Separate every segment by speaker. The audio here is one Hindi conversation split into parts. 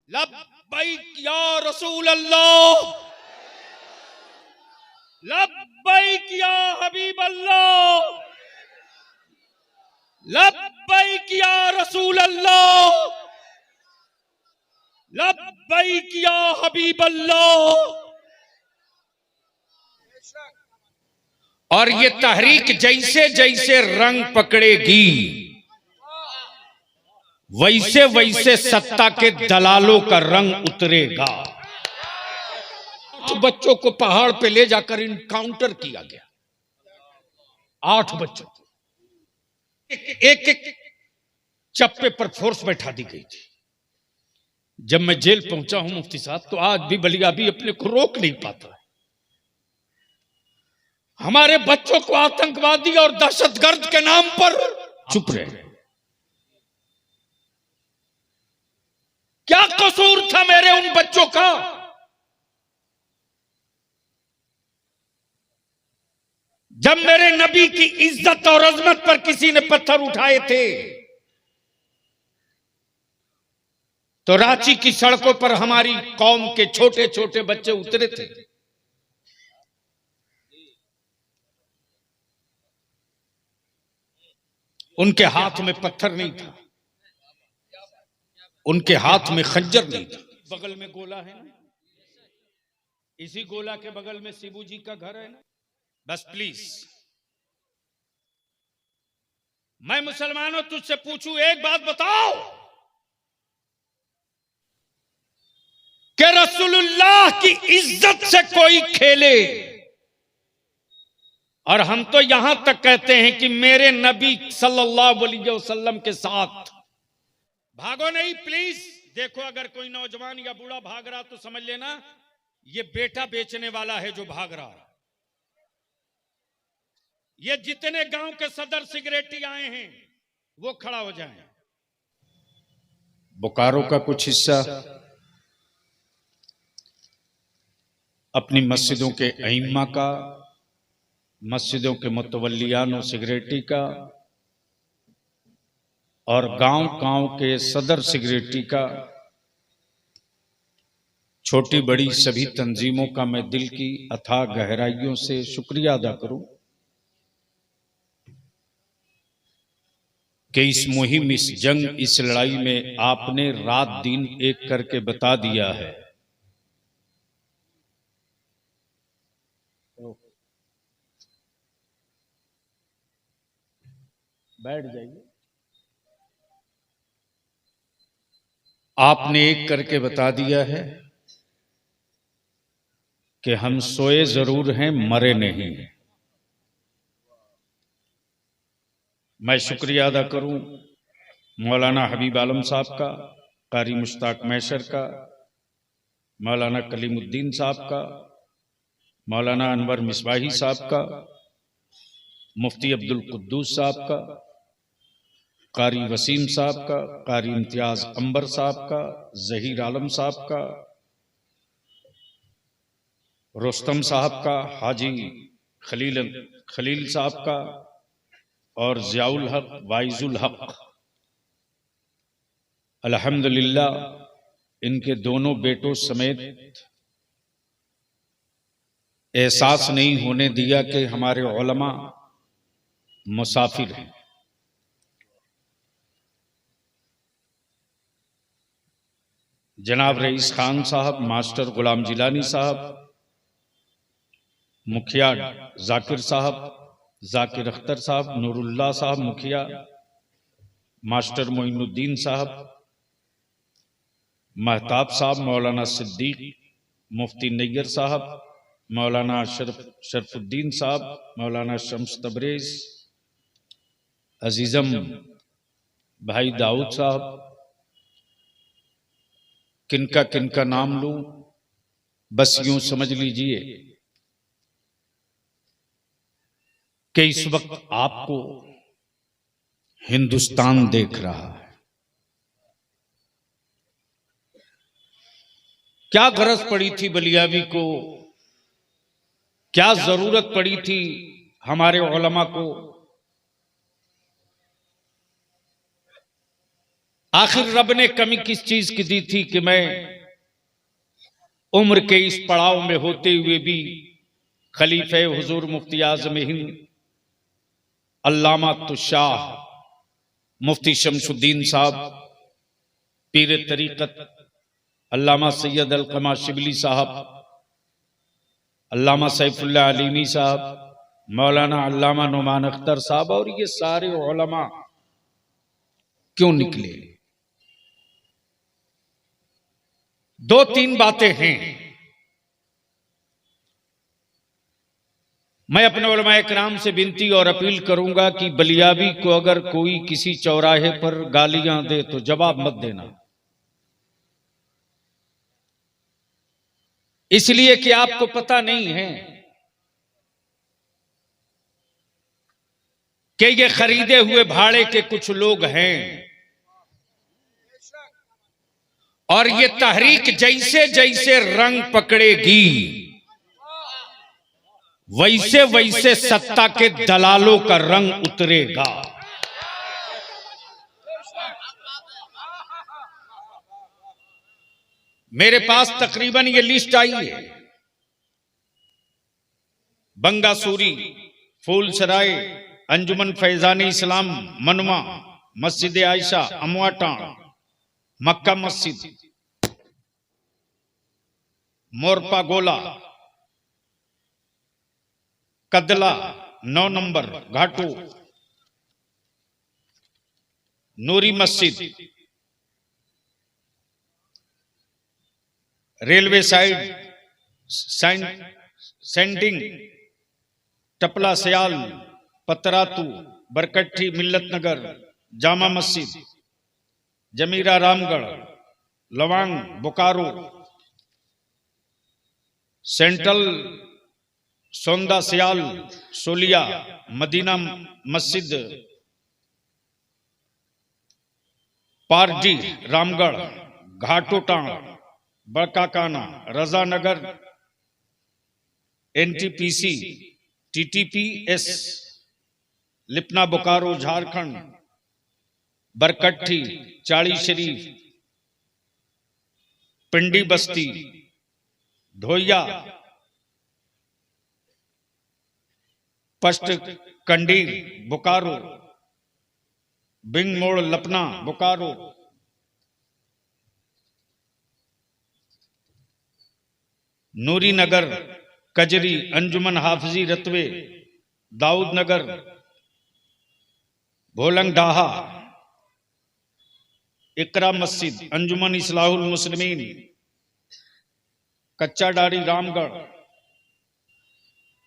Speaker 1: लब्बैक या रसूल अल्लाह, लब्बैक या हबीब अल्लाह, लब्बैक या रसूल अल्लाह, लब्बैक या हबीब अल्लाह। और ये तहरीक जैसे जैसे रंग पकड़ेगी वैसे वैसे सत्ता के दलालों का रंग उतरेगा। तो बच्चों को पहाड़ पे ले जाकर इनकाउंटर किया गया, 8 बच्चों को एक एक चप्पे पर फोर्स बैठा दी गई थी। जब मैं जेल पहुंचा हूं मुफ्ती साहब, तो आज भी बलिया भी अपने को रोक नहीं पाता है। हमारे बच्चों को आतंकवादी और दहशतगर्द के नाम पर चुप रहे। क्या कसूर था मेरे उन बच्चों का? जब मेरे नबी की इज्जत और अजमत पर किसी ने पत्थर उठाए थे, तो रांची की सड़कों पर हमारी कौम के छोटे छोटे बच्चे उतरे थे। उनके हाथ में पत्थर नहीं था, उनके हाथ में खंजर नहीं था। बगल में गोला है ना, इसी गोला के बगल में शिबू जी का घर है ना। बस प्लीज, मैं मुसलमानों तुझसे पूछूं, एक बात बताओ कि रसूलुल्लाह की इज्जत से कोई खेले? और हम तो यहां तक कहते हैं कि मेरे नबी सल्लल्लाहु अलैहि वसल्लम के साथ भागो नहीं प्लीज। देखो, अगर कोई नौजवान या बूढ़ा भाग रहा तो समझ लेना ये बेटा बेचने वाला है जो भाग रहा है। ये जितने गांव के सदर सिगरेटी आए हैं वो खड़ा हो जाएं। बोकारो का कुछ हिस्सा अपनी मस्जिदों के अइम्मा का, मस्जिदों के मुतवल्लियान सिगरेटी का और गांव-गांव के सदर सिगरेटी का, छोटी बड़ी सभी तंजीमों का मैं दिल की अथाह गहराइयों से शुक्रिया अदा करूं कि इस मुहिम, इस जंग, इस लड़ाई में आपने रात दिन एक करके बता दिया है। बैठ जाइए। आपने एक करके बता दिया है कि हम सोए जरूर हैं, मरे नहीं। मैं शुक्रिया अदा करूं मौलाना हबीब आलम साहब का, कारी मुश्ताक मैशर का, मौलाना कलीमुद्दीन साहब का, मौलाना अनवर मिसबाही साहब का, मुफ्ती अब्दुल कुद्दूस साहब का, कारी वसीम साहब का, कारी इम्तियाज अंबर साहब का, जहीर आलम साहब का, रुस्तम साहब का, हाजी खलील साहब का और जियाउल हक वाइजुल हक। अल्हम्दुलिल्लाह इनके दोनों बेटों समेत एहसास नहीं होने दिया कि हमारे उलमा मुसाफिर हैं। जनाब रईस खान साहब, मास्टर गुलाम जिलानी साहब, मुखिया जाकिर साहब, जाकिर अख्तर साहब, नूरुल्लाह साहब मुखिया, मास्टर मोइनुद्दीन साहब, महताब साहब, मौलाना सिद्दीक, मुफ्ती नैयर साहब, मौलाना शरफुद्दीन साहब, मौलाना शम्स तबरेज, अजीजम भाई दाऊद साहब, किनका नाम लूं, बस यूं समझ लीजिए कि इस वक्त आपको हिंदुस्तान देख रहा है। क्या गरज पड़ी थी बलियावी को, क्या जरूरत पड़ी थी हमारे उलमा को आखिर रब ने कमी किस चीज की दी थी कि मैं उम्र के इस पड़ाव में होते हुए भी खलीफे हुजूर मुफ्ती आज़म हिंद अल्लामा तुशाह मुफ्ती शमसुद्दीन साहब, पीर तरीकत अल्लामा सैयद अलकमा शिबली साहब, अल्लामा सैफुल्लाह अलीमी साहब, मौलाना अल्लामा नुमान अख्तर साहब और ये सारे उलमा क्यों निकले? दो तीन बातें हैं। मैं अपने उलमा इकराम से विनती और अपील करूंगा कि बलियाबी को अगर कोई किसी चौराहे पर गालियां दे तो जवाब मत देना, इसलिए कि आपको पता नहीं है कि ये खरीदे हुए भाड़े के कुछ लोग हैं और ये तहरीक जैसे जैसे रंग पकड़ेगी वैसे वैसे सत्ता के दलालों का रंग उतरेगा। मेरे पास तकरीबन ये लिस्ट आई है। बंगासूरी, फूलसराय, अंजुमन फैजानी इस्लाम मनवा, मस्जिद आयशा अमवाटा, मक्का मस्जिद, मोरपा गोला, kadala 9 number Ghatu, Noori Masjid, railway side सेंडिंग, टपला सयाल, पतरातू, बरकट्ठी, मिल्लत नगर, जामा मस्जिद, जमीरा रामगढ़, लवांग, बोकारो, सेंट्रल सोंदा सयाल, सोलिया, मदीना मस्जिद, पारडी, रामगढ़, घाटोटाण, Barkakana, Rajanagar, NTPC, TTPS, Lipna Bokaro Jharkhand, Barkatthi, Chadi Sharif, Pindi Basti, Dhoiya, पष्ट कंडीर Bokaro, Bing मोड़ लपना बोकारो, नूरी नगर, कजरी, अंजुमन हाफिजी रतवे, दाऊद नगर, भोलंग डाहा, इकरा मस्जिद, अंजुमन इस्लाहुल मुस्लिमीन, कच्चा डारी रामगढ़,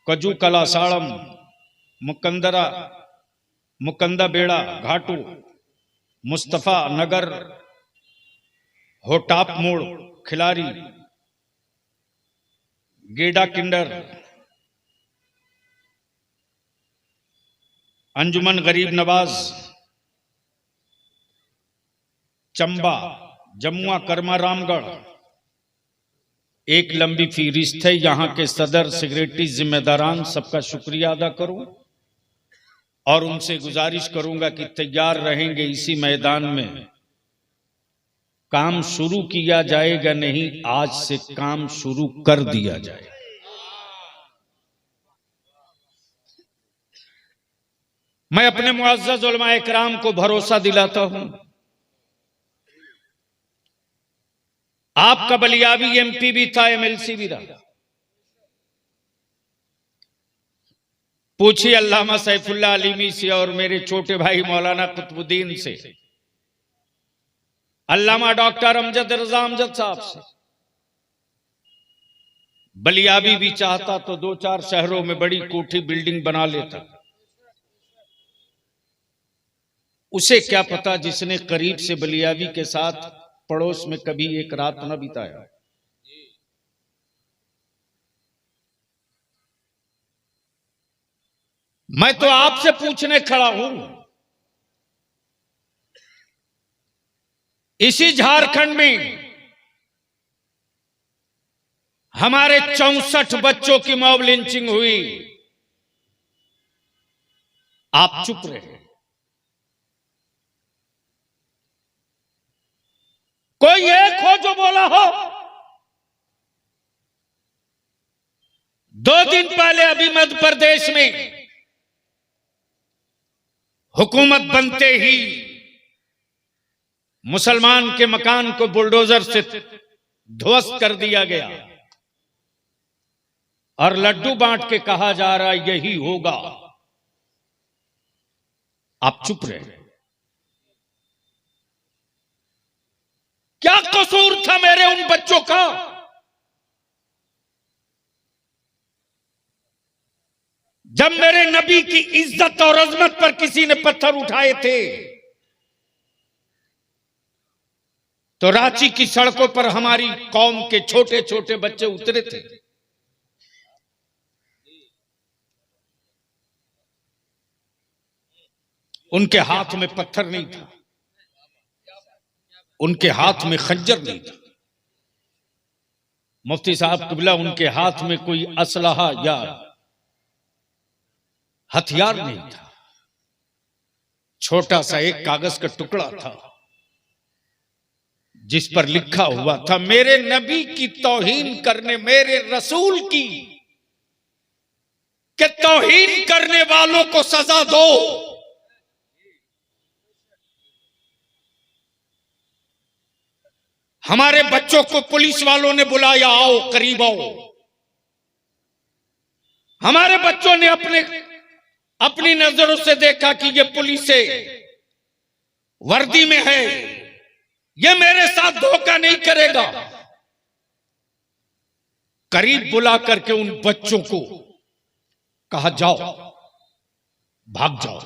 Speaker 1: कजू कला साड़म, मुकंदा बेड़ा घाटू, मुस्तफा नगर, होटाप मोड़ खिलारी, गेडा किंडर, अंजुमन गरीब नवाज, चंबा, जमुआ, कर्मा, रामगढ़। एक लंबी फहरिस्त है। यहां के सदर, सेक्रेटरी, जिम्मेदारान सबका शुक्रिया अदा करूं और उनसे गुजारिश करूंगा कि तैयार रहेंगे। इसी मैदान में काम शुरू किया जाएगा, नहीं आज से काम शुरू कर दिया जाए। मैं अपने मुअज़्ज़ज़ उलमा इकराम को भरोसा दिलाता हूं, आपका बलियाबी एमपी भी था, एमएलसी भी रहा। पूछिए अल्लामा सैफुल्लाह अलीमी से और मेरे छोटे भाई मौलाना कुतुबुद्दीन से, अल्लामा डॉक्टर अमजद रजा अमजद साहब से। बलियाबी भी चाहता तो 2-4 शहरों में बड़ी कोठी बिल्डिंग बना लेता। उसे क्या पता जिसने करीब से बलियाबी के साथ पड़ोस में कभी एक रात न बिताया। मैं तो आपसे पूछने खड़ा हूं, इसी झारखंड में हमारे 64 बच्चों की मॉब लिंचिंग हुई, आप चुप रहे। कोई एक हो जो बोला हो। 2 दिन पहले अभी मध्य प्रदेश में हुकूमत बनते ही मुसलमान के मकान को बुलडोजर से ध्वस्त कर दिया गया और लड्डू बांट के कहा जा रहा है यही होगा। आप चुप रहे। क्या कसूर था मेरे उन बच्चों का? जब मेरे नबी की इज्जत और अजमत पर किसी ने पत्थर उठाए थे तो रांची की सड़कों पर हमारी कौम के छोटे छोटे बच्चे उतरे थे। उनके हाथ में पत्थर नहीं था, उनके हाथ में खंजर नहीं था। मुफ्ती साहब किबला, उनके हाथ में कोई असलहा या हथियार नहीं था। छोटा सा एक कागज का टुकड़ा था जिस पर लिखा हुआ था, मेरे नबी की तौहीन करने, मेरे रसूल की कि तौहीन करने वालों को सजा दो। हमारे बच्चों को पुलिस वालों ने बुलाया, आओ करीब आओ। हमारे बच्चों ने अपनी नजरों से देखा कि ये पुलिस से वर्दी में है, ये मेरे साथ धोखा नहीं करेगा। करीब बुला करके उन बच्चों को कहा जाओ, भाग जाओ।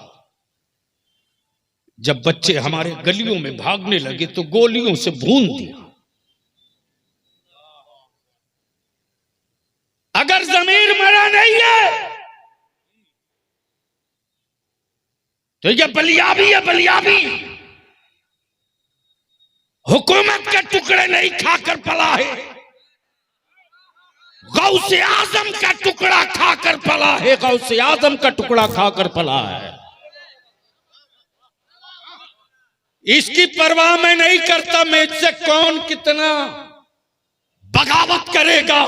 Speaker 1: जब बच्चे हमारे गलियों में भागने लगे तो गोलियों से भून दिया। अगर जमीर मरा नहीं है तो ये बलियाबी है, बलियाबी। हुकूमत के टुकड़े नहीं खाकर पला है, गौसे आजम का टुकड़ा खाकर पला है, गौसे आजम का टुकड़ा खाकर पला है। इसकी परवाह मैं नहीं करता मैं इससे कौन कितना बगावत करेगा।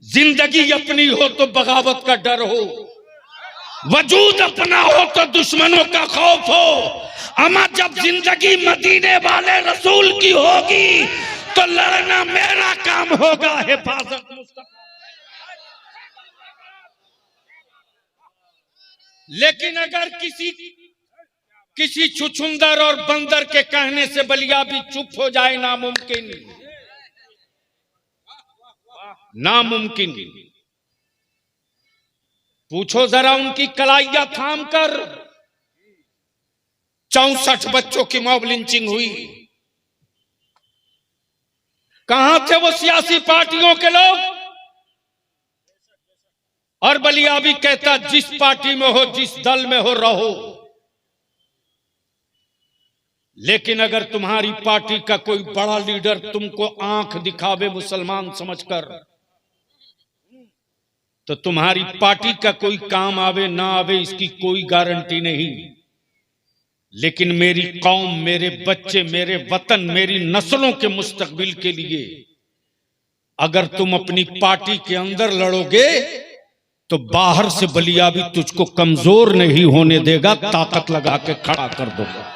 Speaker 1: जिंदगी अपनी हो तो बगावत का डर हो, वजूद अपना हो तो दुश्मनों का खौफ हो। अमा जब जिंदगी मदीने वाले रसूल की होगी तो लड़ना मेरा काम होगा। हिफाजत मुस्तफा। लेकिन अगर किसी छुछुंदर और बंदर के कहने से बलियाबी चुप हो जाए, नामुमकिन, नामुमकिन। पूछो जरा उनकी कलाइयां थाम कर। 64 बच्चों की मॉब लिंचिंग हुई। कहां थे वो सियासी पार्टियों के लोग? और बलियाबी कहता जिस पार्टी में हो, जिस दल में हो, रहो। लेकिन अगर तुम्हारी पार्टी का कोई बड़ा लीडर तुमको आंख दिखावे मुसलमान समझकर, तो तुम्हारी पार्टी का कोई काम आवे ना आवे इसकी कोई गारंटी नहीं। लेकिन मेरी कौम, मेरे बच्चे, मेरे वतन, मेरी नस्लों के मुस्तकबिल के लिए अगर तुम अपनी पार्टी के अंदर लड़ोगे तो बाहर से बलियाबी तुझको कमजोर नहीं होने देगा, ताकत लगा के खड़ा कर दोगे।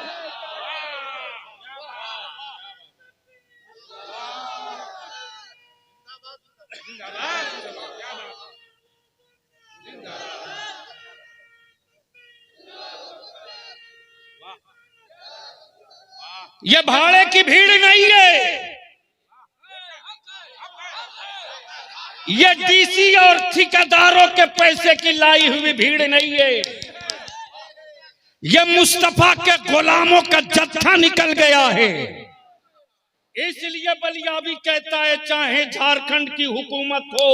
Speaker 1: ये भाड़े की भीड़ नहीं है, ये डीसी और ठेकेदारों के पैसे की लाई हुई भीड़ नहीं है। ये मुस्तफा के गुलामों का जत्था निकल गया है। इसलिए बलियाबी कहता है चाहे झारखंड की हुकूमत हो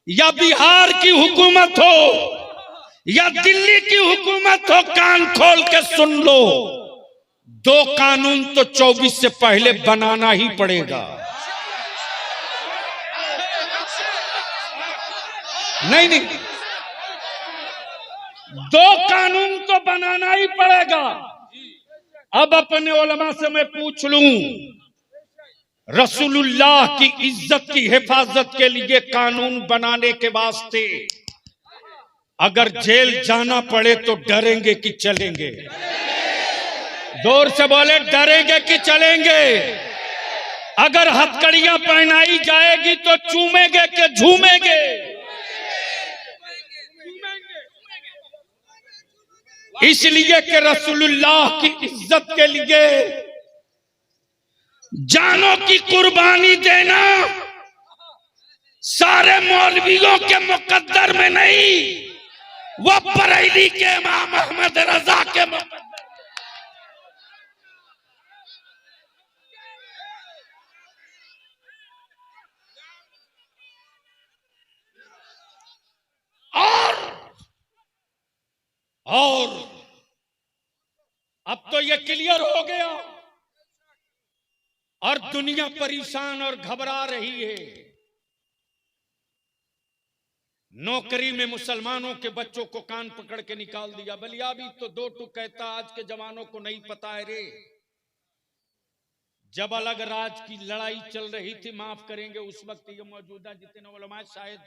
Speaker 1: या बिहार की हुकूमत हो या दिल्ली की हुकूमत हो, कान खोल के सुन लो, 2 कानून तो 24 से पहले बनाना ही पड़ेगा। नहीं, 2 कानून तो बनाना ही पड़ेगा। अब अपने उलमा से मैं पूछ लूं, रसूलुल्लाह की इज्जत की हिफाजत के लिए कानून बनाने के वास्ते अगर जेल जाना पड़े तो डरेंगे कि चलेंगे? जोर से बोले, डरेंगे कि चलेंगे? अगर हथकड़ियां पहनाई जाएगी तो चूमेंगे कि झूमेंगे? इसलिए कि रसूलुल्लाह की इज्जत के लिए जानों की कुर्बानी देना सारे मौलवियों के मुकद्दर में नहीं, वह बरेली के इमाम अहमद रजा के मुकद्दर। और अब तो यह क्लियर हो गया और दुनिया परेशान और घबरा रही है। नौकरी में मुसलमानों के बच्चों को कान पकड़ के निकाल दिया। बलियाबी तो दो टूक कहता, आज के जवानों को नहीं पता है रे। जब अलग राज की लड़ाई चल रही थी, माफ करेंगे उस वक्त ये मौजूदा जितने उलमा शायद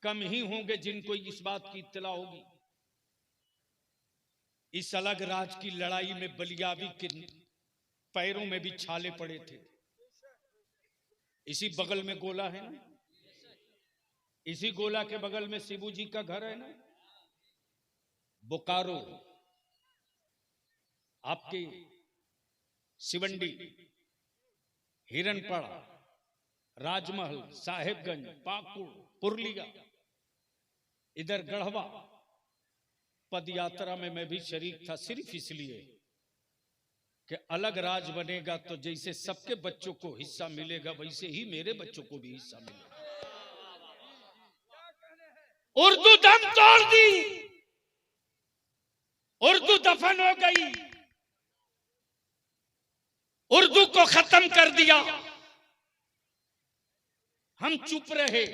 Speaker 1: कम ही होंगे जिनको इस बात की इत्तला होगी। इस अलग राज की लड़ाई में बलियाबी के पैरों में भी छाले पड़े थे। इसी बगल में गोला है ना, इसी गोला के बगल में शिबू जी का घर है ना। बोकारो, आपके सिवंडी, हिरनपड़ा, राजमहल, साहेबगंज, पाकुड़, पुरलिया, इधर गढ़वा पद यात्रा में मैं भी शरीक था, सिर्फ इसलिए कि अलग राज बनेगा तो जैसे सबके बच्चों को हिस्सा मिलेगा वैसे ही मेरे बच्चों को भी हिस्सा मिलेगा। उर्दू दम तोड़ दी, उर्दू दफन हो गई, उर्दू को खत्म कर दिया। हम चुप रहे।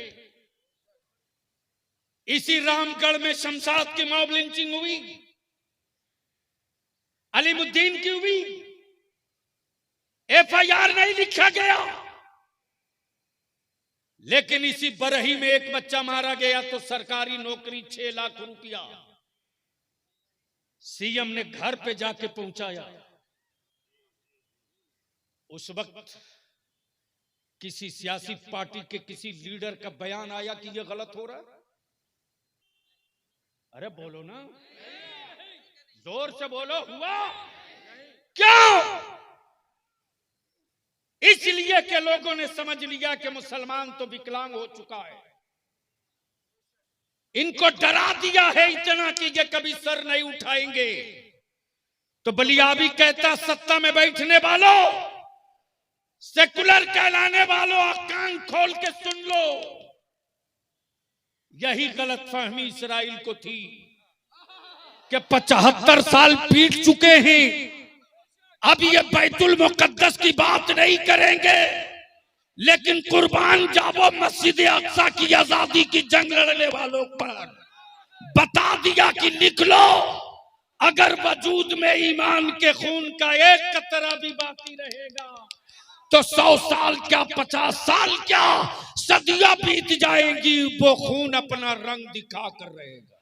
Speaker 1: इसी रामगढ़ में शमशाद की मॉब लिंचिंग हुई, अलीमुद्दीन की हुई, एफआईआर नहीं लिखा गया। लेकिन इसी बरही में एक बच्चा मारा गया तो सरकारी नौकरी 6 लाख रुपया सीएम ने घर पे जाके पहुंचाया। उस वक्त किसी सियासी पार्टी के किसी लीडर का बयान आया कि यह गलत हो रहा है। अरे बोलो ना, जोर से बोलो, हुआ क्यों? इसलिए कि लोगों ने समझ लिया कि मुसलमान तो विकलांग हो चुका है। इनको डरा दिया है इतना कि ये कभी सर नहीं उठाएंगे। तो बलियाबी कहता, सत्ता में बैठने वालों, सेकुलर कहलाने वालों, कान खोल के सुन लो। यही गलतफहमी इस्राइल को थी कि 75 साल बीत चुके हैं, अब ये बैतुल मुकद्दस की बात नहीं करेंगे, लेकिन कुर्बान जावो मस्जिद अक्सा की आजादी की जंग लड़ने वालों पर बता दिया कि लिख लो, अगर वजूद में ईमान के खून का एक कतरा भी बाकी रहेगा तो 100 साल क्या, 50 साल क्या, सदियां बीत जाएंगी, वो खून अपना रंग दिखा कर रहेगा।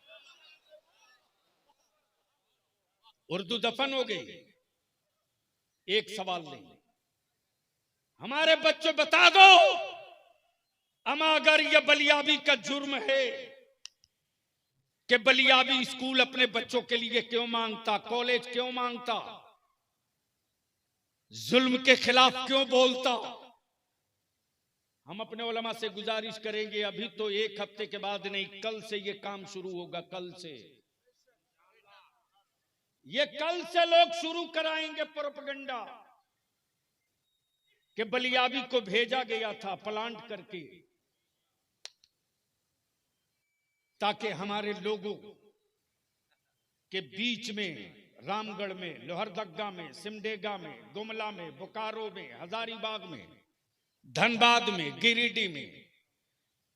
Speaker 1: उर्दू दफन हो गई। एक सवाल नहीं, हमारे बच्चों बता दो, अमा अगर यह बलियाबी का जुर्म है कि बलियाबी स्कूल अपने बच्चों के लिए क्यों मांगता, कॉलेज क्यों मांगता, जुल्म के खिलाफ क्यों बोलता? हम अपने उलमा से गुजारिश करेंगे, अभी तो 1 हफ्ते के बाद नहीं, कल से ये काम शुरू होगा। कल से लोग शुरू कराएंगे प्रोपेगेंडा कि बलियाबी को भेजा गया था प्लांट करके, ताकि हमारे लोगों के बीच में, रामगढ़ में, लोहरदगा में, सिमडेगा में, गुमला में, बोकारो में, हजारीबाग में, धनबाद में, गिरिडीह में,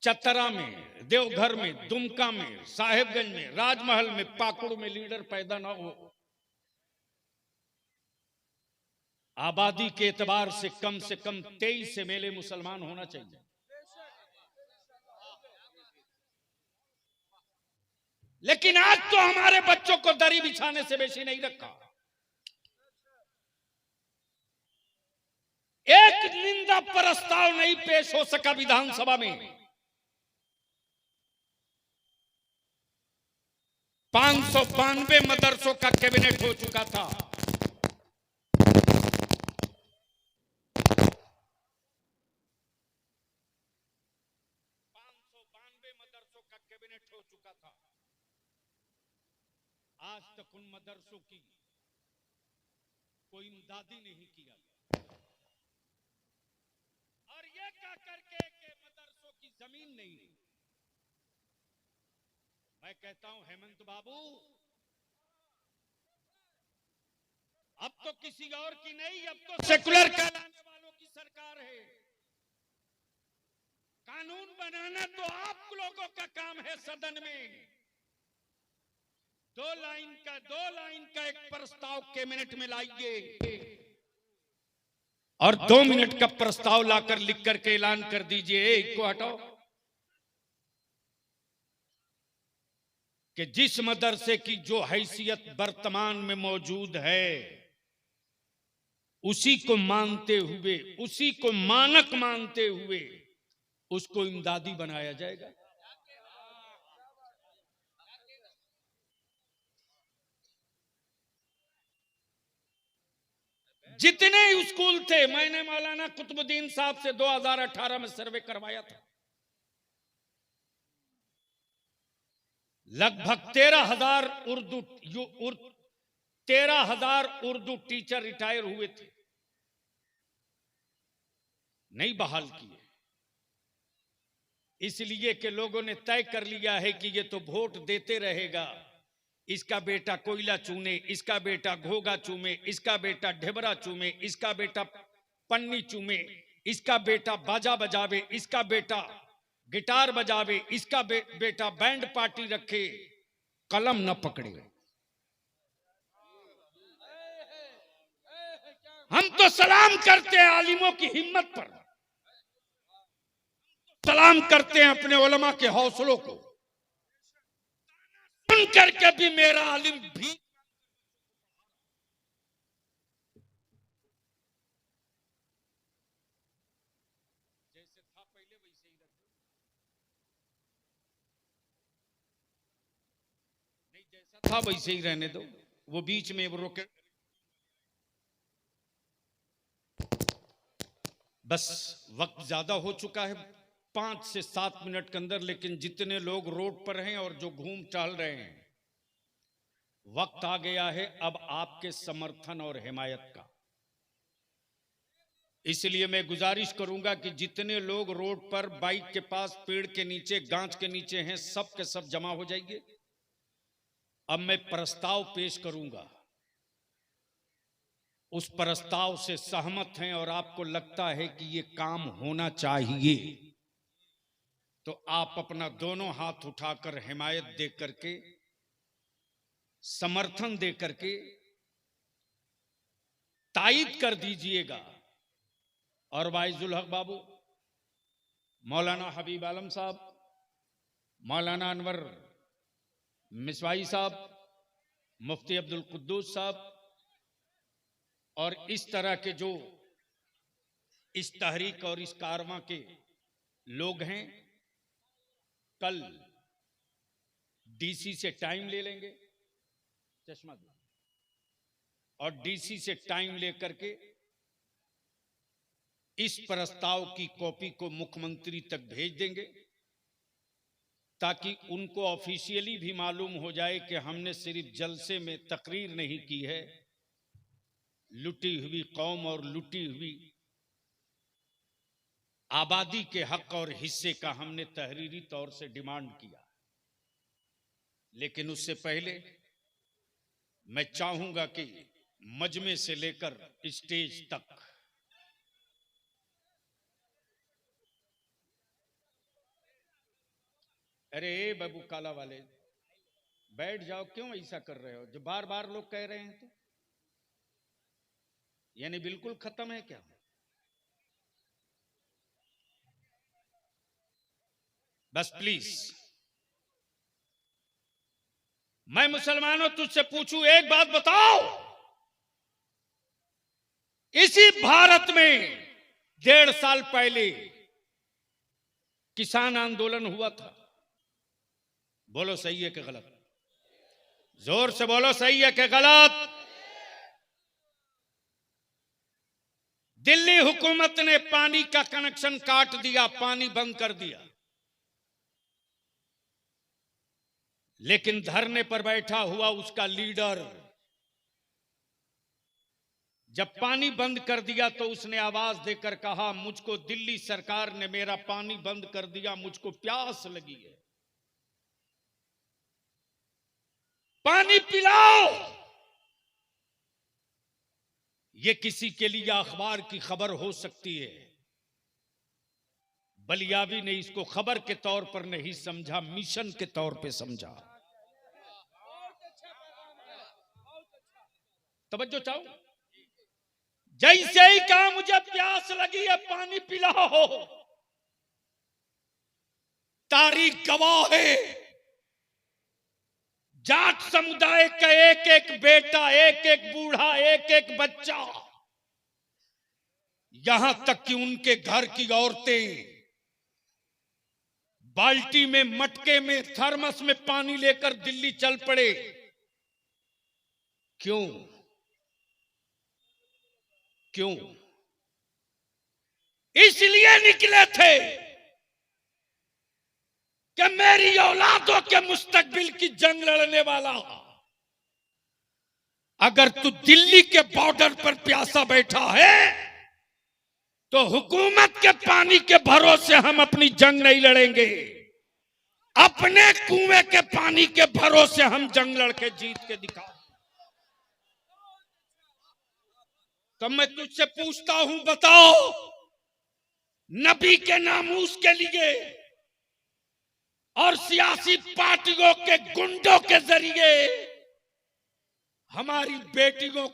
Speaker 1: चतरा में, देवघर में, दुमका में, साहेबगंज में, राजमहल में, पाकुड़ में लीडर पैदा ना हो। आबादी के एतबार से कम 23 से मेले मुसलमान होना चाहिए। लेकिन आज तो हमारे बच्चों को दरी बिछाने से बेशी नहीं रखा। एक निंदा प्रस्ताव नहीं पेश हो सका विधानसभा में। 592 मदरसों का कैबिनेट हो चुका था। 592 मदरसों का कैबिनेट हो चुका था। आज तक उन मदरसों की कोई इमदादी नहीं किया। और ये कह करके कि मदरसों की जमीन नहीं। मैं कहता हूं हेमंत बाबू, अब तो किसी और की नहीं, अब तो सेकुलर कहलाने वालों की सरकार है। कानून बनाना तो आप लोगों का काम है। सदन में 2 लाइन का एक प्रस्ताव कैबिनेट में लाइए और 2 मिनट का प्रस्ताव लाकर लिख करके ऐलान कर दीजिए इसको हटाओ कि जिस मदरसे की जो हैसियत वर्तमान में मौजूद है उसी को मानते हुए, उसी को मानक मानते हुए उसको इमदादी बनाया जाएगा। जितने स्कूल थे, मैंने मौलाना कुतुबुद्दीन साहब से 2018 में सर्वे करवाया था। लगभग 13,000 उर्दू टीचर रिटायर हुए थे, नहीं बहाल किए। इसलिए कि लोगों ने तय कर लिया है कि ये तो वोट देते रहेगा, इसका बेटा कोयला चूमे, इसका बेटा घोगा चूमे, इसका बेटा ढेबरा चूमे, इसका बेटा पन्नी चूमे, इसका बेटा बाजा बजावे, इसका बेटा गिटार बजावे, इसका बेटा बैंड पार्टी रखे, कलम न पकड़े। हम तो सलाम करते हैं आलिमों की हिम्मत पर, सलाम करते हैं अपने उलमा के हौसलों को। सुन करके भी मेरा आलिम भी जैसे था पहले वैसे ही रखो, नहीं जैसा था वैसे ही रहने दो। वो बीच में वो रोके, बस वक्त ज्यादा हो चुका है, 5 से 7 मिनट के अंदर। लेकिन जितने लोग रोड पर हैं और जो घूम टहल रहे हैं, वक्त आ गया है अब आपके समर्थन और हिमायत का। इसलिए मैं गुजारिश करूंगा कि जितने लोग रोड पर, बाइक के पास, पेड़ के नीचे, गांच के नीचे हैं, सब के सब जमा हो जाइए। अब मैं प्रस्ताव पेश करूंगा। उस प्रस्ताव से सहमत हैं और आपको लगता है कि ये काम होना चाहिए, तो आप अपना दोनों हाथ उठाकर हिमायत दे करके, समर्थन दे करके तायीद कर दीजिएगा। और वाइजुल हक बाबू, मौलाना हबीब आलम साहब, मौलाना अनवर मिसवाई साहब, मुफ्ती अब्दुल कुद्दूस साहब और इस तरह के जो इस तहरीक और इस कारवां के लोग हैं, कल डीसी से टाइम ले लेंगे, चश्मा दो, और डीसी से टाइम लेकर के इस प्रस्ताव की कॉपी को मुख्यमंत्री तक भेज देंगे, ताकि उनको ऑफिशियली भी मालूम हो जाए कि हमने सिर्फ जलसे में तकरीर नहीं की है, लुटी हुई कौम और लुटी हुई आबादी के हक और हिस्से का हमने तहरीरी तौर से डिमांड किया। लेकिन उससे पहले मैं चाहूंगा कि मजमे से लेकर स्टेज तक अरे बाबू काला वाले बैठ जाओ, क्यों ऐसा कर रहे हो? जो बार बार लोग कह रहे हैं तो यानी बिल्कुल खत्म है क्या? बस प्लीज मैं मुसलमानों तुझसे पूछूं, एक बात बताओ, इसी भारत में 1.5 साल पहले किसान आंदोलन हुआ था। बोलो सही है कि गलत? जोर से बोलो, सही है कि गलत? दिल्ली हुकूमत ने पानी का कनेक्शन काट दिया, पानी बंद कर दिया, लेकिन धरने पर बैठा हुआ उसका लीडर जब पानी बंद कर दिया तो उसने आवाज देकर कहा, मुझको दिल्ली सरकार ने मेरा पानी बंद कर दिया, मुझको प्यास लगी है, पानी पिलाओ। ये किसी के लिए अखबार की खबर हो सकती है, बलियावी ने इसको खबर के तौर पर नहीं समझा, मिशन के तौर पे समझा। तवज्जो चाहो, जैसे ही कहा मुझे प्यास लगी है, पानी पिलाओ, तारीख गवाह है, जाट समुदाय का एक एक बेटा, एक एक बूढ़ा, एक एक बच्चा, यहां तक कि उनके घर की औरतें बाल्टी में, मटके में, थर्मस में पानी लेकर दिल्ली चल पड़े। क्यों? क्यों? इसलिए निकले थे कि मेरी औलादों के मुस्तकबिल की जंग लड़ने वाला, अगर तू दिल्ली के बॉर्डर पर प्यासा बैठा है तो हुकूमत के पानी के भरोसे हम अपनी जंग नहीं लड़ेंगे, अपने कुएं के पानी के भरोसे हम जंग लड़के जीत के दिखाओ। तो मैं तुझसे पूछता हूं, बताओ, नबी के नामूस के लिए और सियासी पार्टियों के गुंडों के जरिए हमारी बेटियों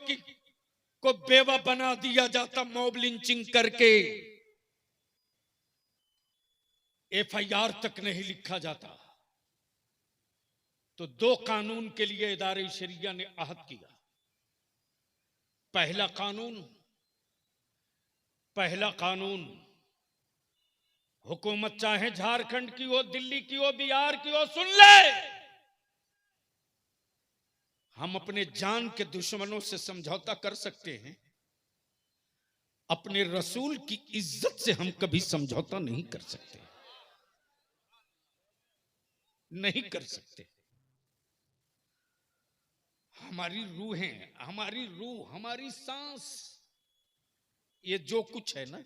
Speaker 1: को बेवा बना दिया जाता, मॉब लिंचिंग करके एफआईआर तक नहीं लिखा जाता। तो 2 कानून के लिए इदारे शरिया ने अहद किया। पहला कानून, हुकूमत चाहे झारखंड की हो, दिल्ली की हो, बिहार की हो, सुन ले, हम अपने जान के दुश्मनों से समझौता कर सकते हैं, अपने रसूल की इज्जत से हम कभी समझौता नहीं कर सकते, नहीं कर सकते। हमारी रूहें, हमारी रूह, हमारी सांस, ये जो कुछ है ना,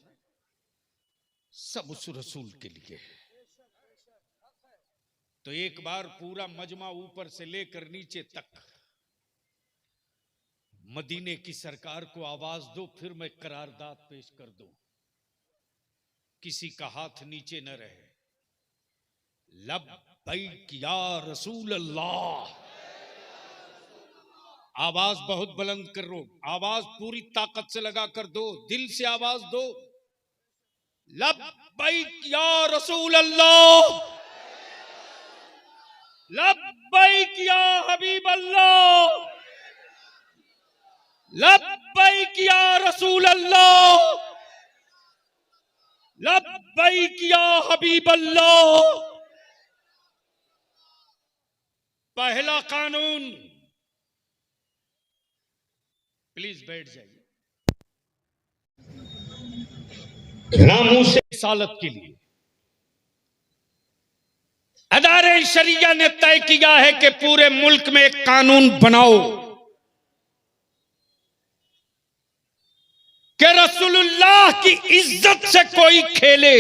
Speaker 1: सब उस रसूल के लिए है। तो एक बार पूरा मजमा ऊपर से लेकर नीचे तक मदीने की सरकार को आवाज दो, फिर मैं करारदाद पेश कर दूं, किसी का हाथ नीचे न रहे। लब्बैक या रसूल अल्लाह, आवाज बहुत बुलंद कर लो, आवाज पूरी ताकत से लगा कर दो, दिल से आवाज दो, लब्बैक या रसूल अल्लाह, लब्बैक या हबीब अल्लाह, लब्बैक या रसूल अल्लाह, लब्बैक या हबीब अल्लाह। पहला कानून, प्लीज बैठ जाइए। नामूस रिसालत के लिए अदारे शरिया ने तय किया है कि पूरे मुल्क में एक कानून बनाओ कि रसूलुल्लाह की इज्जत से कोई खेले।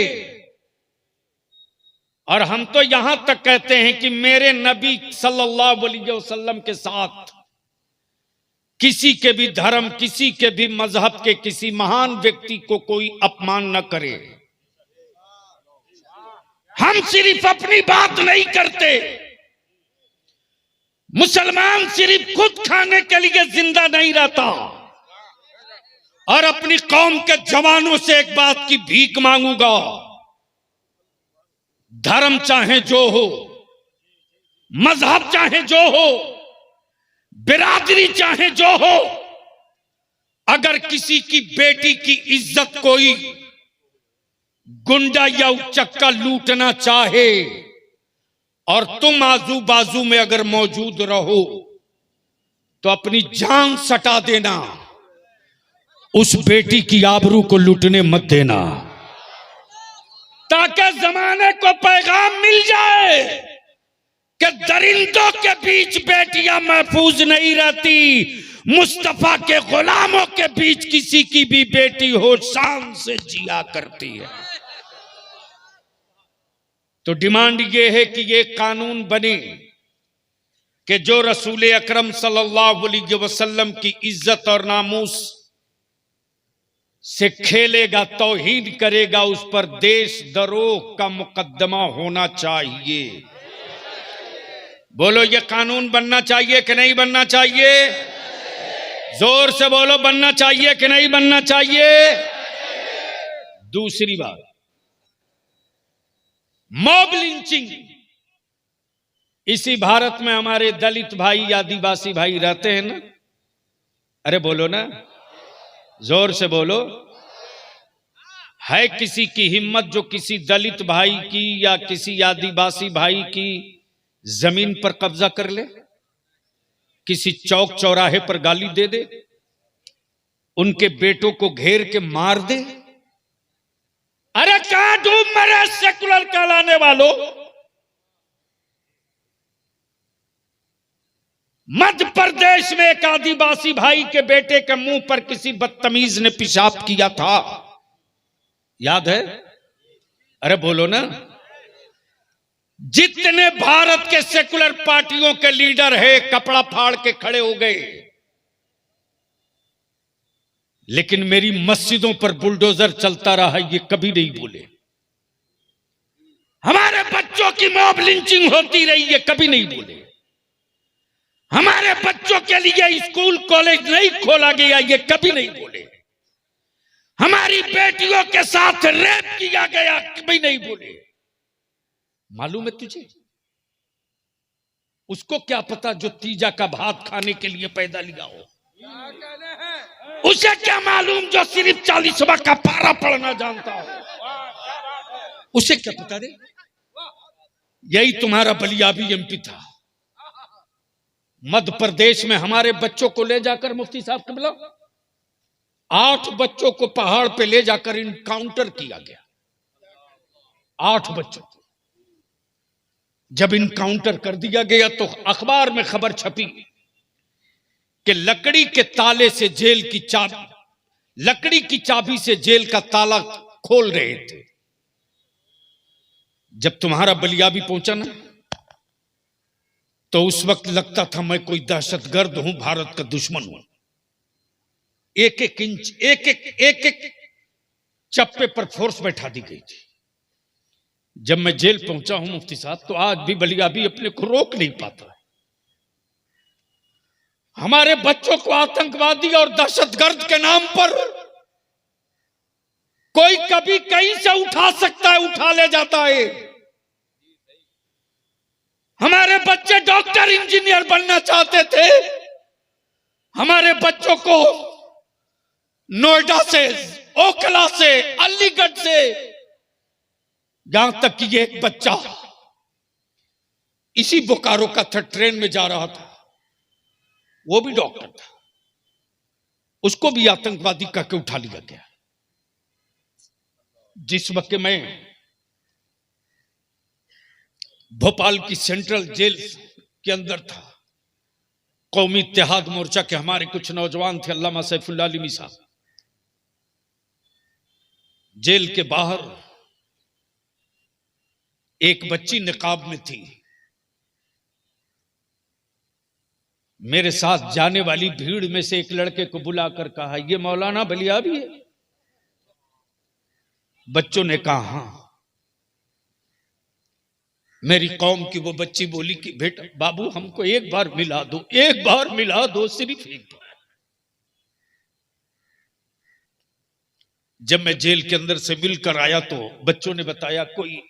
Speaker 1: और हम तो यहां तक कहते हैं कि मेरे नबी सल्लल्लाहु अलैहि वसल्लम के साथ किसी के भी धर्म, किसी के भी मजहब के किसी महान व्यक्ति को कोई अपमान न करे। हम सिर्फ अपनी बात नहीं करते, मुसलमान सिर्फ खुद खाने के लिए जिंदा नहीं रहता, और अपनी कौम के जवानों से एक बात की भीख मांगूंगा, धर्म चाहे जो हो, मजहब चाहे जो हो, बिरादरी चाहे जो हो, अगर किसी की बेटी की इज्जत कोई गुंडा या उचक्का लूटना चाहे और तुम आजू बाजू में अगर मौजूद रहो तो अपनी जान सटा देना, उस बेटी की आबरू को लूटने मत देना, ताकि जमाने को पैगाम मिल जाए कि दरिंदों के बीच बेटियां महफूज नहीं रहती, मुस्तफा के गुलामों के बीच किसी की भी बेटी हो शान से जिया करती है। तो डिमांड ये है कि ये कानून बने कि जो रसूल अकरम सल्लल्लाहु अलैहि वसल्लम की इज्जत और नामूस से खेलेगा, तौहीन करेगा, उस पर देशद्रोह का मुकदमा होना चाहिए। बोलो, ये कानून बनना चाहिए कि नहीं बनना चाहिए? जोर से बोलो, बनना चाहिए कि नहीं बनना चाहिए? दूसरी बात, मॉब लिंचिंग। इसी भारत में हमारे दलित भाई, आदिवासी भाई रहते हैं ना, अरे बोलो ना, जोर से बोलो। है किसी की हिम्मत जो किसी दलित भाई की या किसी आदिवासी भाई की जमीन पर कब्जा कर ले, किसी चौक चौराहे पर गाली दे दे, उनके बेटों को घेर के मार दे? अरे कहां डूब मरे सेकुलर कहलाने वालों। मध्य प्रदेश में एक आदिवासी भाई के बेटे के मुंह पर किसी बदतमीज ने पेशाब किया था, याद है? अरे बोलो ना। जितने भारत के सेकुलर पार्टियों के लीडर है कपड़ा फाड़ के खड़े हो गए, लेकिन मेरी मस्जिदों पर बुलडोजर चलता रहा, ये कभी नहीं बोले। हमारे बच्चों की मॉब लिंचिंग होती रही, ये कभी नहीं बोले। हमारे बच्चों के लिए स्कूल कॉलेज नहीं खोला गया, ये कभी नहीं बोले। हमारी बेटियों के साथ रेप किया गया, कभी नहीं बोले। मालूम है तुझे? उसको क्या पता जो तीजा का भात खाने के लिए पैदा लिया हो? उसे क्या मालूम जो सिर्फ 40वां का पारा पढ़ना जानता हो? उसे क्या पता रे? यही तुम्हारा बलियाबी एमपी था। मध्य प्रदेश में हमारे बच्चों को ले जाकर, मुफ्ती साहब के बुलाओ, 8 बच्चों को पहाड़ पे ले जाकर इनकाउंटर किया गया। 8 बच्चों को जब इनकाउंटर कर दिया गया तो अखबार में खबर छपी कि लकड़ी के ताले से जेल की चाबी, लकड़ी की चाबी से जेल का ताला खोल रहे थे। जब तुम्हारा बलियाबी पहुंचा ना, तो उस वक्त लगता था मैं कोई दहशतगर्द हूं, भारत का दुश्मन हूं। एक एक इंच, एक एक चप्पे पर फोर्स बैठा दी गई थी। जब मैं जेल पहुंचा हूं मुफ्ती साहब, तो आज भी बलियाबी अपने को रोक नहीं पाता है। हमारे बच्चों को आतंकवादी और दहशतगर्द के नाम पर कोई कभी कहीं से उठा सकता है, उठा ले जाता है। हमारे बच्चे डॉक्टर इंजीनियर बनना चाहते थे, हमारे बच्चों को नोएडा से, ओखला से, अलीगढ़ से, यहां तक कि एक बच्चा इसी बोकारो का था, ट्रेन में जा रहा था, वो भी डॉक्टर था, उसको भी आतंकवादी कहकर उठा लिया गया। जिस वक्त मैं भोपाल की सेंट्रल जेल के अंदर था, कौमी इत्तेहाद मोर्चा के हमारे कुछ नौजवान थे, अल्लामा सैफुल्लाह अलीमी साहब, जेल के बाहर एक बच्ची निकाब में थी। मेरे साथ जाने वाली भीड़ में से एक लड़के को बुलाकर कहा, ये मौलाना बलियाबी है? बच्चों ने कहा हाँ। मेरी कौम की वो बच्ची बोली कि बेटा बाबू हमको एक बार मिला दो, एक बार मिला दो, सिर्फ एक बार। जब मैं जेल के अंदर से मिलकर आया तो बच्चों ने बताया कोई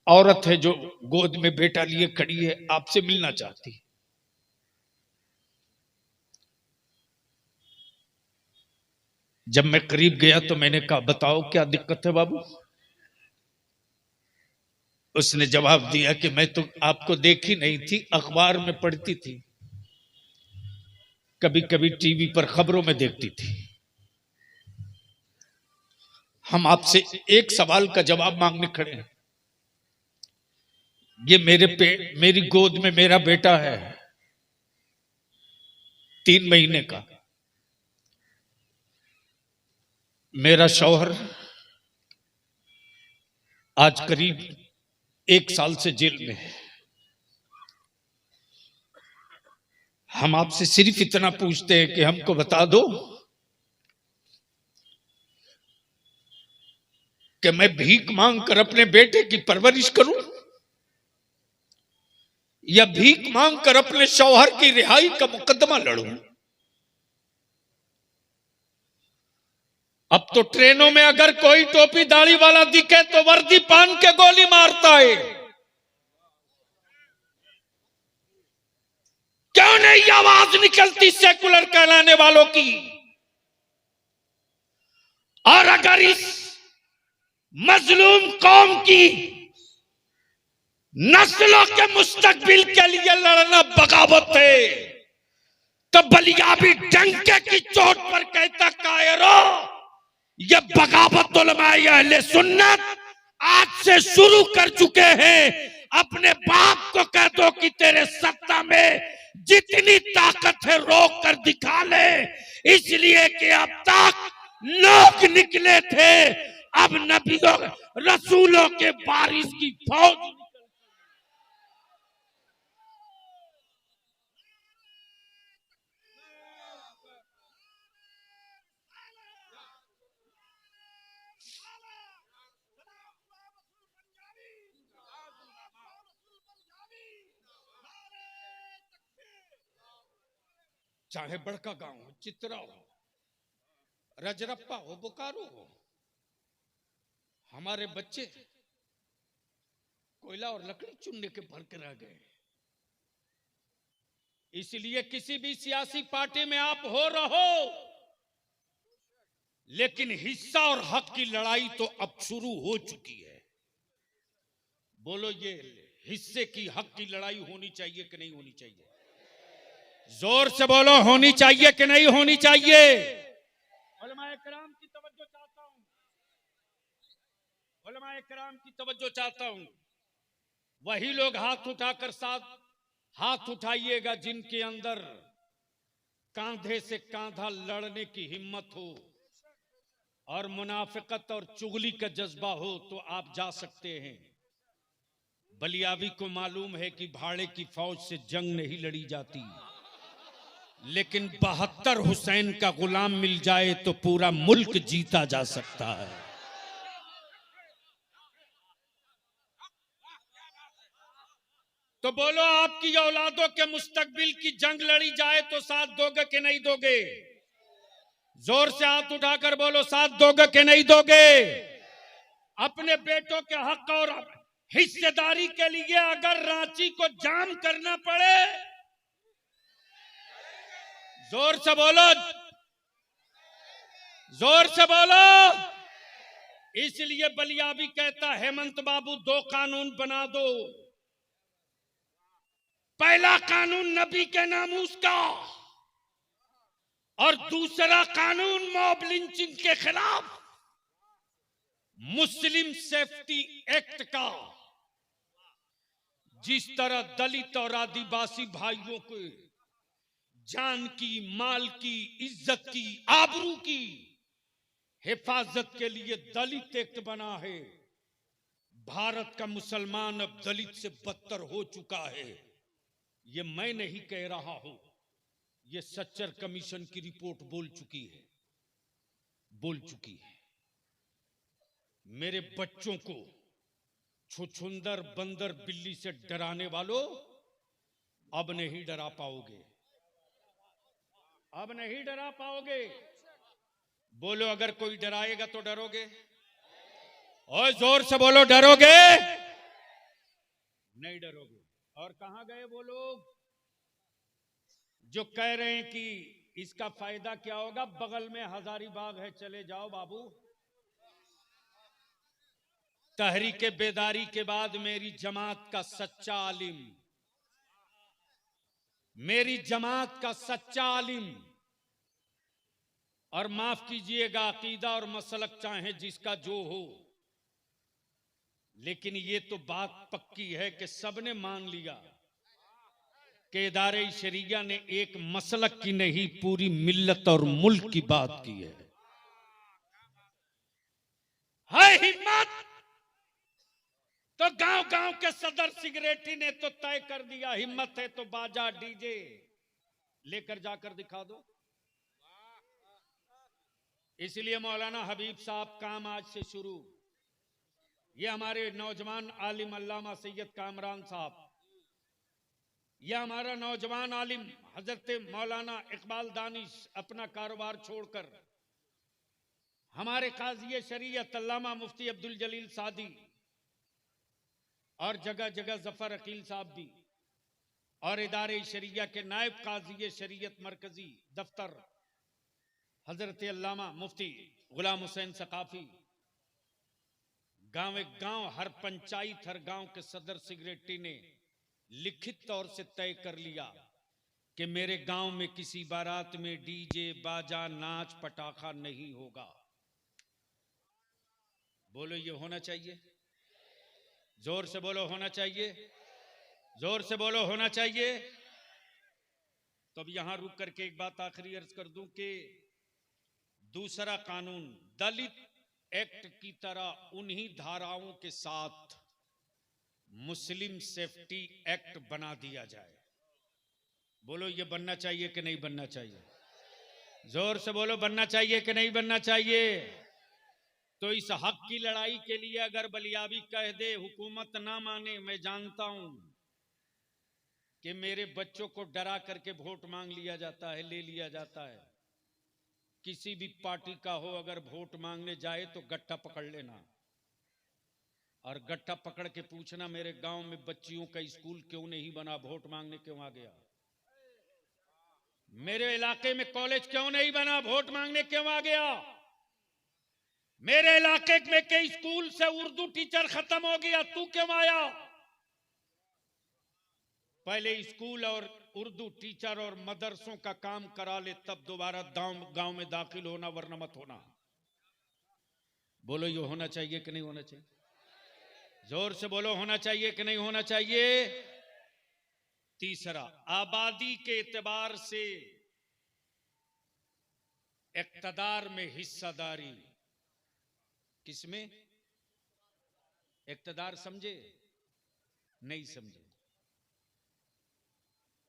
Speaker 1: औरत है जो गोद में बेटा लिए खड़ी है, आपसे मिलना चाहती। जब मैं करीब गया तो मैंने कहा बताओ क्या दिक्कत है बाबू। उसने जवाब दिया कि मैं तो आपको देखी नहीं थी, अखबार में पढ़ती थी, कभी कभी टीवी पर खबरों में देखती थी। हम आपसे एक सवाल का जवाब मांगने खड़े हैं। ये मेरी गोद में मेरा बेटा है 3 महीने का। मेरा शौहर आज करीब 1 साल से जेल में है। हम आपसे सिर्फ इतना पूछते हैं कि हमको बता दो कि मैं भीख मांग कर अपने बेटे की परवरिश करूं या भीख मांग कर अपने शौहर की रिहाई का मुकदमा लड़ूं। अब तो ट्रेनों में अगर कोई टोपी दाढ़ी वाला दिखे तो वर्दी पहन के गोली मारता है। क्यों नहीं आवाज निकलती सेकुलर कहलाने वालों की? और अगर इस मजलूम कौम की नस्लों के मुस्तकबिल के लिए लड़ना बगावत है, तो बलियाबी डंके की चोट पर कहता कायरो ये बगावत उलमाए अहले सुन्नत आज से शुरू कर चुके हैं। अपने बाप को कह दो कि तेरे सत्ता में जितनी ताकत है रोक कर दिखा ले, इसलिए कि अब तक लोग निकले थे, अब नबियों रसूलों के बारिश की फौज। चाहे बड़का गांव हो, चित्रा हो, रजरप्पा हो, बोकारो हो, हमारे बच्चे कोयला और लकड़ी चुनने के भर के रह गए। इसलिए किसी भी सियासी पार्टी में आप हो रहो, लेकिन हिस्सा और हक की लड़ाई तो अब शुरू हो चुकी है। बोलो ये हिस्से की हक की लड़ाई होनी चाहिए कि नहीं होनी चाहिए? जोर से बोलो, होनी चाहिए कि नहीं होनी चाहिए? उलमाए किराम की तवज्जो चाहता हूं, उलमाए किराम की तवज्जो चाहता हूं। वही लोग हाथ उठाकर साथ हाथ उठाइएगा जिनके अंदर कांधे से कांधा लड़ने की हिम्मत हो और मुनाफिकत और चुगली का जज्बा हो तो आप जा सकते हैं। बलियावी को मालूम है कि भाड़े की फौज से जंग नहीं लड़ी जाती, लेकिन 72 हुसैन का गुलाम मिल जाए तो पूरा मुल्क जीता जा सकता है। तो बोलो, आपकी औलादों के मुस्तकबिल की जंग लड़ी जाए तो साथ दोगे कि नहीं दोगे? जोर से हाथ उठाकर बोलो, साथ दोगे कि नहीं दोगे? अपने बेटों के हक और हिस्सेदारी के लिए अगर रांची को जाम करना पड़े, जोर से बोलो, जोर से बोलो। इसलिए बलियाबी कहता, हेमंत बाबू 2 कानून बना दो। पहला कानून नबी के नामूस का और दूसरा कानून मॉब लिंचिंग के खिलाफ मुस्लिम सेफ्टी एक्ट का। जिस तरह दलित और आदिवासी भाइयों को जान की, माल की, इज्जत की, आबरू की हिफाजत के लिए दलित एक्ट बना है, भारत का मुसलमान अब दलित से बदतर हो चुका है। ये मैं नहीं कह रहा हूं, ये सच्चर कमीशन की रिपोर्ट बोल चुकी है, बोल चुकी है। मेरे बच्चों को छुछुंदर, बंदर, बिल्ली से डराने वालों अब नहीं डरा पाओगे, अब नहीं डरा पाओगे। बोलो अगर कोई डराएगा तो डरोगे? और जोर से बोलो, डरोगे? नहीं डरोगे। और कहां गए वो लोग जो कह रहे हैं कि इसका फायदा क्या होगा? बगल में हजारीबाग है, चले जाओ बाबू। तहरीक बेदारी के बाद मेरी जमात का सच्चा आलिम, मेरी जमात का सच्चा आलिम, और माफ कीजिएगा अकीदा और मसलक चाहे जिसका जो हो, लेकिन ये तो बात पक्की है कि सबने मान लिया कि इदारे शरिया ने एक मसलक की नहीं पूरी मिल्लत और मुल्क की बात की है हिम्मत तो गांव गांव के सदर सिगरेटी ने तो तय कर दिया, हिम्मत है तो बाजा डीजे लेकर जाकर दिखा दो। इसलिए मौलाना हबीब साहब काम आज से शुरू। ये हमारे नौजवान आलिम अल्लामा सैयद कामरान साहब, यह हमारा नौजवान आलिम हजरत मौलाना इकबाल दानिश अपना कारोबार छोड़कर हमारे काजी शरीयत अल्लामा मुफ्ती अब्दुल जलील सादी और जगह जगह जफर अकील साहब भी, और इदारे शरिया के नायब काजी शरीयत मरकजी दफ्तर हजरत अल्लामा मुफ्ती गुलाम हुसैन सकाफी, गांव गांव हर पंचायत हर गांव के सदर सिगरेटी ने लिखित तौर से तय कर लिया कि मेरे गांव में किसी बारात में डीजे बाजा नाच पटाखा नहीं होगा। बोलो ये होना चाहिए? जोर से बोलो होना चाहिए, जोर से बोलो होना चाहिए। तो अब यहां रुक करके एक बात आखिरी अर्ज कर दूं कि दूसरा कानून दलित एक्ट की तरह उन्हीं धाराओं के साथ मुस्लिम सेफ्टी एक्ट बना दिया जाए। बोलो ये बनना चाहिए कि नहीं बनना चाहिए? जोर से बोलो, बनना चाहिए कि नहीं बनना चाहिए? तो इस हक की लड़ाई के लिए अगर बलियाबी कह दे, हुकूमत ना माने, मैं जानता हूं कि मेरे बच्चों को डरा करके वोट मांग लिया जाता है, ले लिया जाता है। किसी भी पार्टी का हो, अगर वोट मांगने जाए तो गट्टा पकड़ लेना और गट्टा पकड़ के पूछना मेरे गांव में बच्चियों का स्कूल क्यों नहीं बना, वोट मांगने क्यों आ गया? मेरे इलाके में कॉलेज क्यों नहीं बना, वोट मांगने क्यों आ गया? मेरे इलाके में के स्कूल से उर्दू टीचर खत्म हो गया, तू क्यों आया? पहले स्कूल और उर्दू टीचर और मदरसों का काम करा ले, तब दोबारा गांव में दाखिल होना, वरना मत होना। बोलो ये होना चाहिए कि नहीं होना चाहिए? जोर से बोलो, होना चाहिए कि नहीं होना चाहिए? तीसरा, आबादी के एतबार से इक्तदार में हिस्सेदारी। किसमें? इक्तदार समझे? नहीं समझे?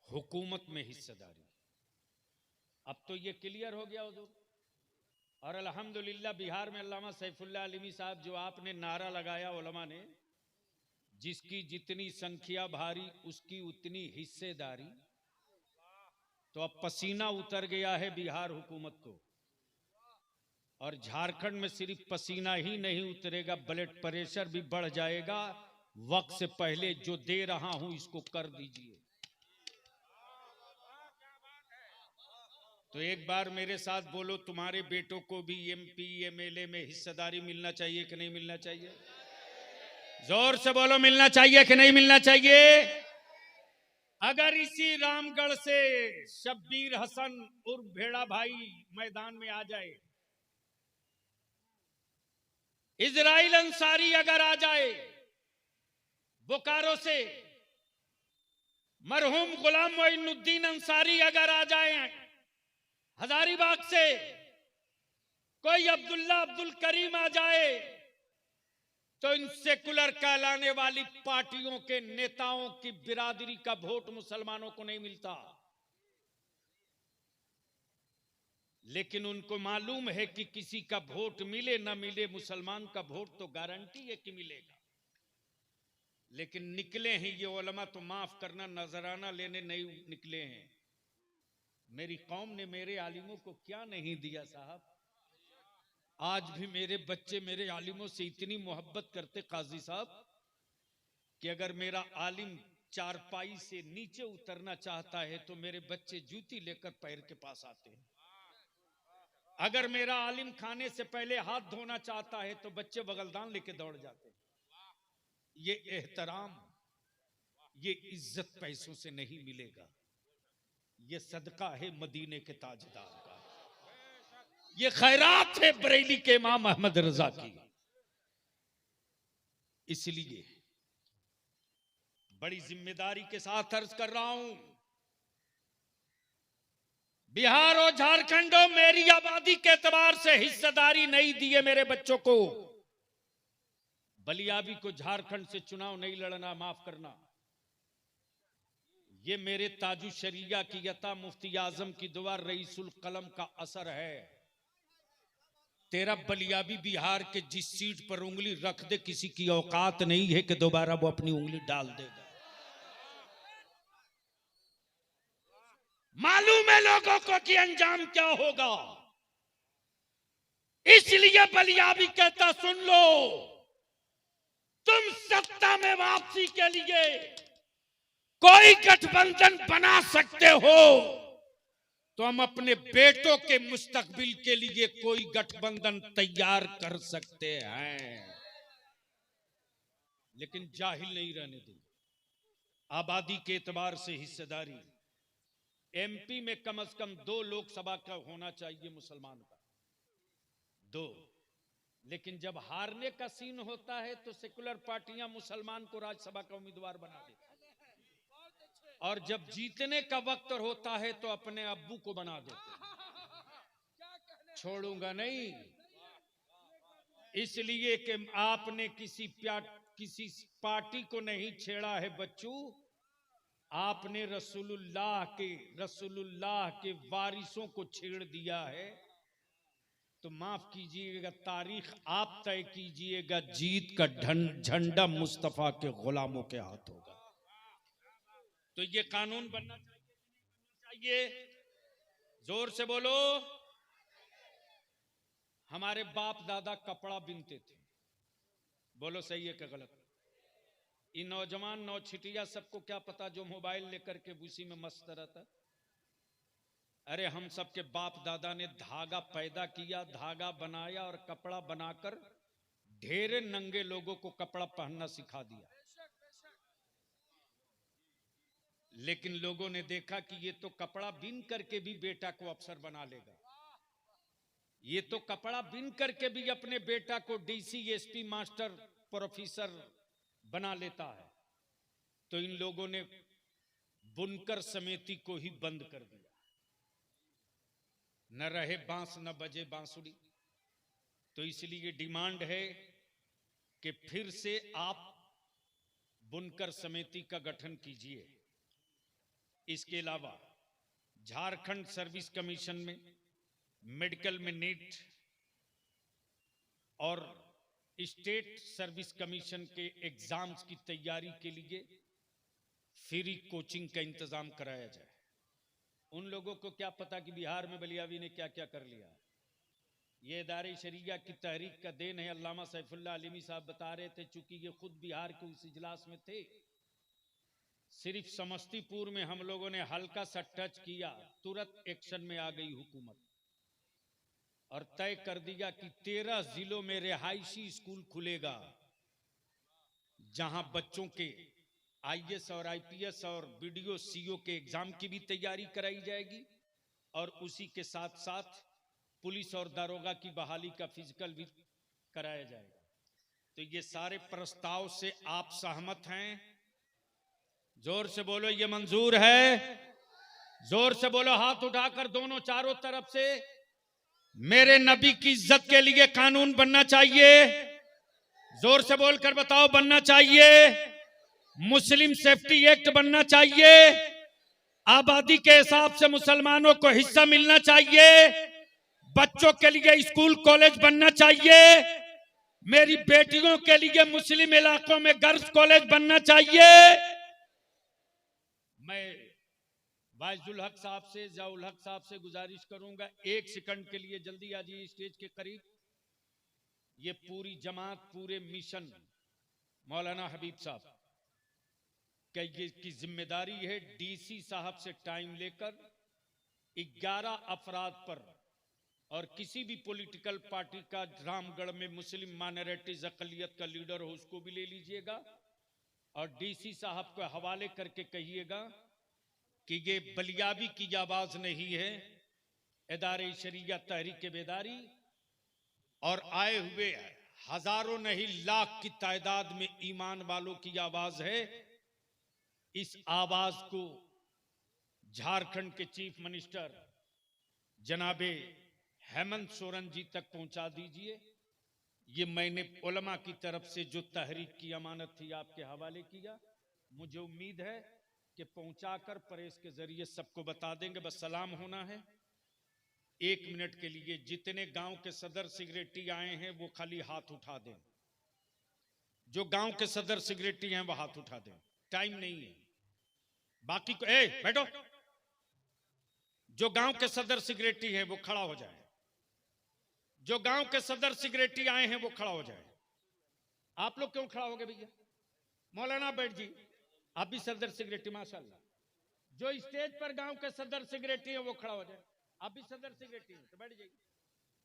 Speaker 1: हुकूमत में हिस्सेदारी। अब तो ये क्लियर हो गया हुजूर। और अल्हम्दुलिल्लाह बिहार में अल्लामा सैफुल्लाह आलिमी साहब जो आपने नारा लगाया उलमा ने, जिसकी जितनी संख्या भारी उसकी उतनी हिस्सेदारी, तो अब पसीना उतर गया है बिहार हुकूमत को। और झारखंड में सिर्फ पसीना ही नहीं उतरेगा, ब्लड प्रेशर भी बढ़ जाएगा। वक्त से पहले जो दे रहा हूं इसको कर दीजिए। तो एक बार मेरे साथ बोलो, तुम्हारे बेटों को भी एमपी एमएलए में हिस्सेदारी मिलना चाहिए कि नहीं मिलना चाहिए? जोर से बोलो, मिलना चाहिए कि नहीं मिलना चाहिए? अगर इसी रामगढ़ से शब्बीर हसन उर्फ भेड़ा भाई मैदान में आ जाए, इजराइल अंसारी अगर आ जाए बोकारो से, मरहूम गुलाम मोइनुद्दीन अंसारी अगर आ जाए हजारीबाग से, कोई अब्दुल्ला अब्दुल करीम आ जाए, तो इन सेकुलर कहलाने वाली पार्टियों के नेताओं की बिरादरी का वोट मुसलमानों को नहीं मिलता। लेकिन उनको मालूम है कि किसी का वोट मिले ना मिले, मुसलमान का वोट तो गारंटी है कि मिलेगा। लेकिन निकले हैं ये उलमा, तो माफ करना, नजराना लेने नहीं निकले हैं। मेरी कौम ने मेरे आलिमों को क्या नहीं दिया साहब? आज भी मेरे बच्चे मेरे आलिमों से इतनी मोहब्बत करते काजी साहब कि अगर मेरा आलिम चारपाई से नीचे उतरना चाहता है तो मेरे बच्चे जूती लेकर पैर के पास आते हैं। अगर मेरा आलिम खाने से पहले हाथ धोना चाहता है तो बच्चे बगलदान लेके दौड़ जाते हैं। ये एहतराम, ये इज्जत पैसों से नहीं मिलेगा, ये सदका है मदीने के ताजदार का, ये खैरात है बरेली के इमाम अहमद रजा की। इसलिए बड़ी जिम्मेदारी के साथ अर्ज कर रहा हूं, बिहार और झारखंड मेरी आबादी के एतबार से हिस्सेदारी नहीं दी है मेरे बच्चों को। बलियाबी को झारखंड से चुनाव नहीं लड़ना, माफ करना। ये मेरे ताजु शरिया की यता मुफ्ती आजम की दुआ रईसुल कलम का असर है। तेरा बलियाबी बिहार के जिस सीट पर उंगली रख दे किसी की औकात नहीं है कि दोबारा वो अपनी उंगली डाल देगा। मालूम है लोगों को कि अंजाम क्या होगा, इसलिए बलियाबी कहता सुन लो, तुम सत्ता में वापसी के लिए कोई गठबंधन बना सकते हो तो हम अपने बेटों के मुस्तकबिल के लिए कोई गठबंधन तैयार कर सकते हैं, लेकिन जाहिल नहीं रहने देंगे। आबादी के एतबार से हिस्सेदारी, एमपी में कम से कम 2 लोकसभा का होना चाहिए मुसलमान का, 2। लेकिन जब हारने का सीन होता है तो सेकुलर पार्टियां मुसलमान को राज्यसभा का उम्मीदवार बना देती, और जब जीतने का वक्त होता है तो अपने अब्बू को बना देते। छोड़ूंगा नहीं, इसलिए कि आपने किसी पार्टी को नहीं छेड़ा है बच्चू, आपने रसूलुल्लाह के वारिसों को छेड़ दिया है। तो माफ कीजिएगा, तारीख आप तय कीजिएगा, जीत का झंडा मुस्तफा के गुलामों के हाथ होगा। तो ये कानून बनना चाहिए, जोर से बोलो। हमारे बाप दादा कपड़ा बिनते थे, बोलो सही है क्या गलत? ये नौजवान नौछिटिया सबको क्या पता जो मोबाइल लेकर के उसी में मस्त रहता। अरे हम सबके बाप दादा ने धागा पैदा किया, धागा बनाया और कपड़ा बनाकर ढेरे नंगे लोगों को कपड़ा पहनना सिखा दिया। लेकिन लोगों ने देखा कि ये तो कपड़ा बिन करके भी बेटा को अफसर बना लेगा, ये तो कपड़ा बिन करके भी अपने बेटा को डीसी एसपी मास्टर प्रोफेसर बना लेता है। तो इन लोगों ने बुनकर समिति को ही बंद कर दिया। न रहे बांस न बजे बांसुरी। तो इसलिए डिमांड है कि फिर से आप बुनकर समिति का गठन कीजिए। इसके अलावा झारखंड सर्विस कमीशन में मेडिकल में नीट और स्टेट सर्विस कमीशन के एग्जाम्स की तैयारी के लिए फ्री कोचिंग का इंतजाम कराया जाए। उन लोगों को क्या पता कि बिहार में बलियावी ने क्या क्या कर लिया। ये इदारे शरिया की तहरीक का देन है। अल्लामा सैफुल्लाह आलिमी साहब बता रहे थे, चूंकि ये खुद बिहार के उस इजलास में थे, सिर्फ समस्तीपुर में हम लोगों ने हल्का सा टच किया, तुरंत एक्शन में आ गई हुकूमत और तय कर दिया कि 13 जिलों में रिहायशी स्कूल खुलेगा, जहां बच्चों के आईएएस और आईपीएस और बीडीओ सीओ के एग्जाम की भी तैयारी कराई जाएगी और उसी के साथ साथ पुलिस और दारोगा की बहाली का फिजिकल भी कराया जाएगा। तो ये सारे प्रस्ताव से आप सहमत हैं? जोर से बोलो, ये मंजूर है? जोर से बोलो, हाथ उठाकर दोनों चारों तरफ से। मेरे नबी की इज्जत के लिए कानून बनना चाहिए। जोर से बोलकर बताओ, बनना चाहिए। मुस्लिम सेफ्टी एक्ट बनना चाहिए। आबादी के हिसाब से मुसलमानों को हिस्सा मिलना चाहिए। बच्चों के लिए स्कूल कॉलेज बनना चाहिए। मेरी बेटियों के लिए मुस्लिम इलाकों में गर्ल्स कॉलेज बनना चाहिए। मैं वाइजुल हक साहब से, जाउल हक साहब से गुजारिश करूंगा, 1 सेकंड के लिए जल्दी आ जाइए स्टेज के करीब। ये पूरी जमात, पूरे मिशन मौलाना हबीब साहब की जिम्मेदारी है डीसी साहब से टाइम लेकर 11 अफराद पर, और किसी भी पॉलिटिकल पार्टी का रामगढ़ में मुस्लिम माइनॉरिटीज अकलियत का लीडर हो उसको भी ले लीजिएगा, और डीसी साहब को हवाले करके कहिएगा कि ये बलियाबी की आवाज नहीं है, इदारे शरिया तहरीक बेदारी और आए हुए हजारों नहीं लाख की तादाद में ईमान वालों की आवाज है। इस आवाज को झारखंड के चीफ मिनिस्टर जनाबे हेमंत सोरेन जी तक पहुंचा दीजिए। ये मैंने उलमा की तरफ से जो तहरीक की अमानत थी आपके हवाले किया, मुझे उम्मीद है कि पहुंचाकर प्रेस के जरिए सबको बता देंगे। बस सलाम होना है। 1 मिनट के लिए जितने गांव के सदर सेक्रेटरी आए हैं वो खाली हाथ उठा दें। जो गांव के सदर सेक्रेटरी हैं वो हाथ उठा दें, टाइम नहीं है। बाकी को बैठो। जो गांव के सदर सेक्रेटरी हैं वो खड़ा हो जाए। जो गांव के सदर सेक्रेटरी आए हैं वो खड़ा हो जाए। आप लोग क्यों खड़ा हो गए भैया? मौलाना बैठ जी, आप भी सदर सेक्रेटरी माशाल्लाह। जो स्टेज पर गांव के सदर सेक्रेटरी हैं वो खड़ा हो जाए। आप भी सदर सेक्रेटरी हैं तो बैठ जाइए।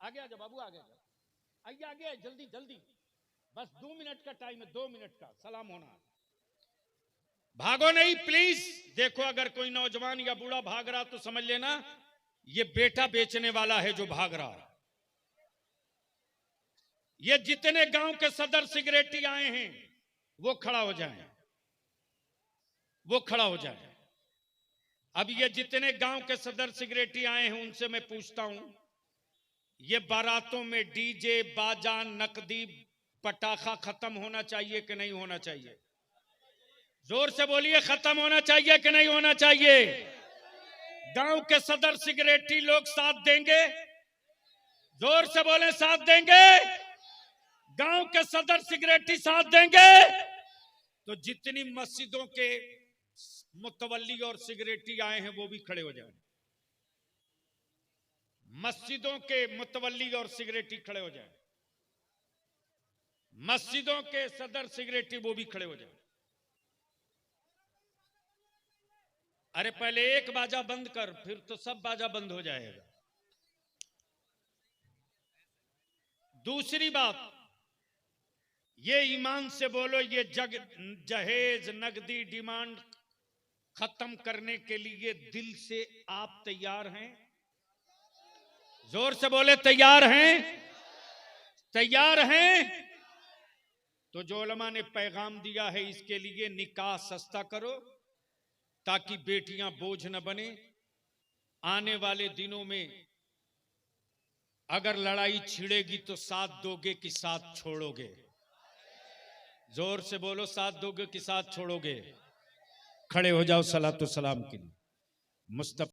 Speaker 1: आगे आ जाओ बाबू, आगे आ जाओ, आइए आगे, जल्दी जल्दी। बस 2 मिनट का टाइम है, 2 मिनट का सलाम होना। भागो नहीं प्लीज। देखो अगर कोई नौजवान या बूढ़ा भाग रहा तो समझ लेना ये बेटा बेचने वाला है जो भाग रहा है। ये जितने गांव के सदर सेक्रेटरी आए हैं वो खड़ा हो जाएं, वो खड़ा हो जाए। अब ये जितने गांव के सदर सेक्रेटरी आए हैं उनसे मैं पूछता हूं, ये बारातों में डीजे बाजा नकदी पटाखा खत्म होना चाहिए कि नहीं होना चाहिए? जोर से बोलिए, खत्म होना चाहिए कि नहीं होना चाहिए? गांव के सदर सेक्रेटरी लोग साथ देंगे? जोर से बोले, साथ देंगे? गांव के सदर सेक्रेटरी साथ देंगे तो जितनी मस्जिदों के मुतवल्ली और सेक्रेटरी आए हैं वो भी खड़े हो जाए। मस्जिदों के मुतवल्ली और सेक्रेटरी खड़े हो जाए। मस्जिदों के सदर सेक्रेटरी वो भी खड़े हो जाए। अरे पहले एक बाजा बंद कर, फिर तो सब बाजा बंद हो जाएगा। दूसरी बात, ये ईमान से बोलो, ये जहेज नकदी डिमांड खत्म करने के लिए दिल से आप तैयार हैं? जोर से बोले, तैयार हैं? तैयार हैं? तो जो उलमा ने पैगाम दिया है इसके लिए निकाह सस्ता करो ताकि बेटियां बोझ न बने। आने वाले दिनों में अगर लड़ाई छिड़ेगी तो साथ दोगे कि साथ छोड़ोगे? जोर से बोलो, साथ दोगे कि साथ छोड़ोगे? खड़े हो जाओ सलातो सलाम के लिए। मुस्तफा